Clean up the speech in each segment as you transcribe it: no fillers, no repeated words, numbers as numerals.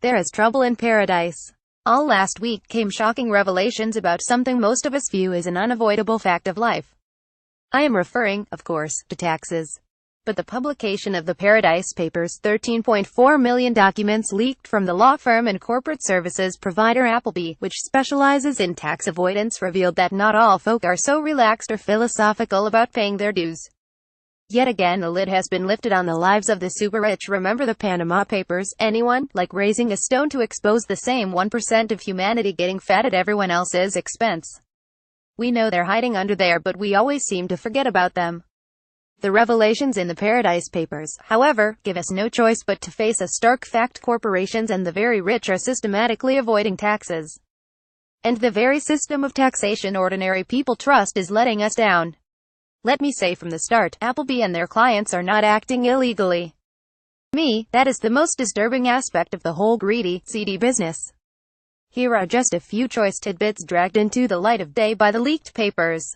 There is trouble in paradise. All last week came shocking revelations about something most of us view as an unavoidable fact of life. I am referring, of course, to taxes. But the publication of the Paradise Papers' 13.4 million documents leaked from the law firm and corporate services provider Appleby, which specializes in tax avoidance, revealed that not all folk are so relaxed or philosophical about paying their dues. Yet again, the lid has been lifted on the lives of the super-rich. Remember the Panama Papers? Anyone, like raising a stone to expose the same 1% of humanity getting fat at everyone else's expense? We know they're hiding under there, but we always seem to forget about them. The revelations in the Paradise Papers, however, give us no choice but to face a stark fact: corporations and the very rich are systematically avoiding taxes. And the very system of taxation ordinary people trust is letting us down. Let me say from the start, Appleby and their clients are not acting illegally. To me, that is the most disturbing aspect of the whole greedy, seedy business. Here are just a few choice tidbits dragged into the light of day by the leaked papers.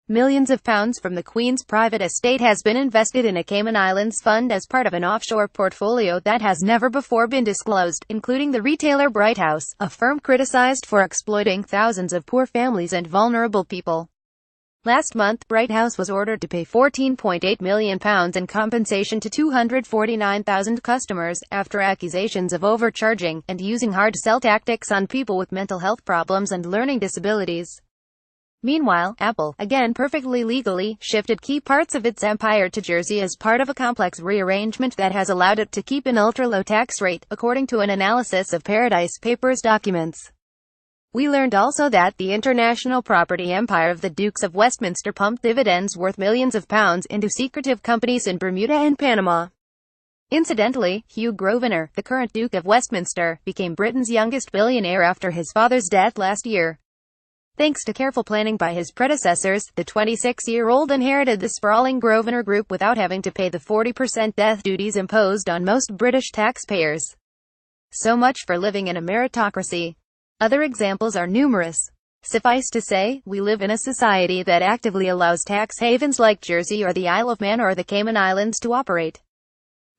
Millions of pounds from the Queen's private estate has been invested in a Cayman Islands fund as part of an offshore portfolio that has never before been disclosed, including the retailer Bright House, a firm criticized for exploiting thousands of poor families and vulnerable people. Last month, Bright House was ordered to pay £14.8 million in compensation to 249,000 customers, after accusations of overcharging, and using hard-sell tactics on people with mental health problems and learning disabilities. Meanwhile, Apple, again perfectly legally, shifted key parts of its empire to Jersey as part of a complex rearrangement that has allowed it to keep an ultra-low tax rate, according to an analysis of Paradise Papers documents. We learned also that the international property empire of the Dukes of Westminster pumped dividends worth millions of pounds into secretive companies in Bermuda and Panama. Incidentally, Hugh Grosvenor, the current Duke of Westminster, became Britain's youngest billionaire after his father's death last year. Thanks to careful planning by his predecessors, the 26-year-old inherited the sprawling Grosvenor Group without having to pay the 40% death duties imposed on most British taxpayers. So much for living in a meritocracy. Other examples are numerous. Suffice to say, we live in a society that actively allows tax havens like Jersey or the Isle of Man or the Cayman Islands to operate.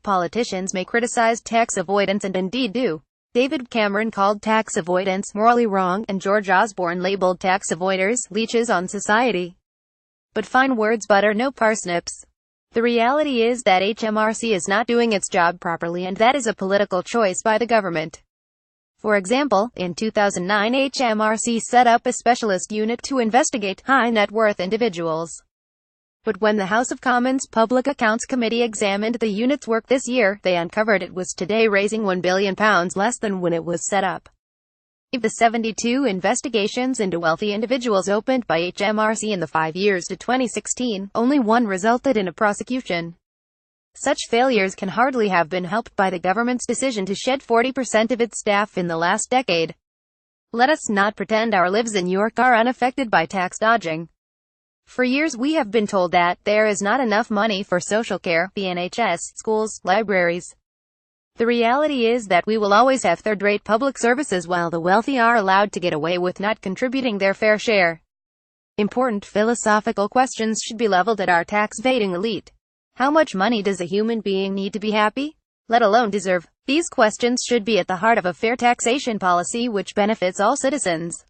Politicians may criticize tax avoidance, and indeed do. David Cameron called tax avoidance morally wrong, and George Osborne labeled tax avoiders leeches on society. But fine words butter no parsnips. The reality is that HMRC is not doing its job properly, and that is a political choice by the government. For example, in 2009 HMRC set up a specialist unit to investigate high-net-worth individuals. But when the House of Commons Public Accounts Committee examined the unit's work this year, they uncovered it was today raising £1 billion less than when it was set up. Of the 72 investigations into wealthy individuals opened by HMRC in the 5 years to 2016, only one resulted in a prosecution. Such failures can hardly have been helped by the government's decision to shed 40% of its staff in the last decade. Let us not pretend our lives in York are unaffected by tax dodging. For years we have been told that there is not enough money for social care, the NHS, schools, libraries. The reality is that we will always have third-rate public services while the wealthy are allowed to get away with not contributing their fair share. Important philosophical questions should be leveled at our tax-evading elite. How much money does a human being need to be happy, let alone deserve? These questions should be at the heart of a fair taxation policy which benefits all citizens.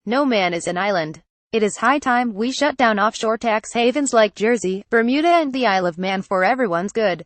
No man is an island. It is high time we shut down offshore tax havens like Jersey, Bermuda and the Isle of Man for everyone's good.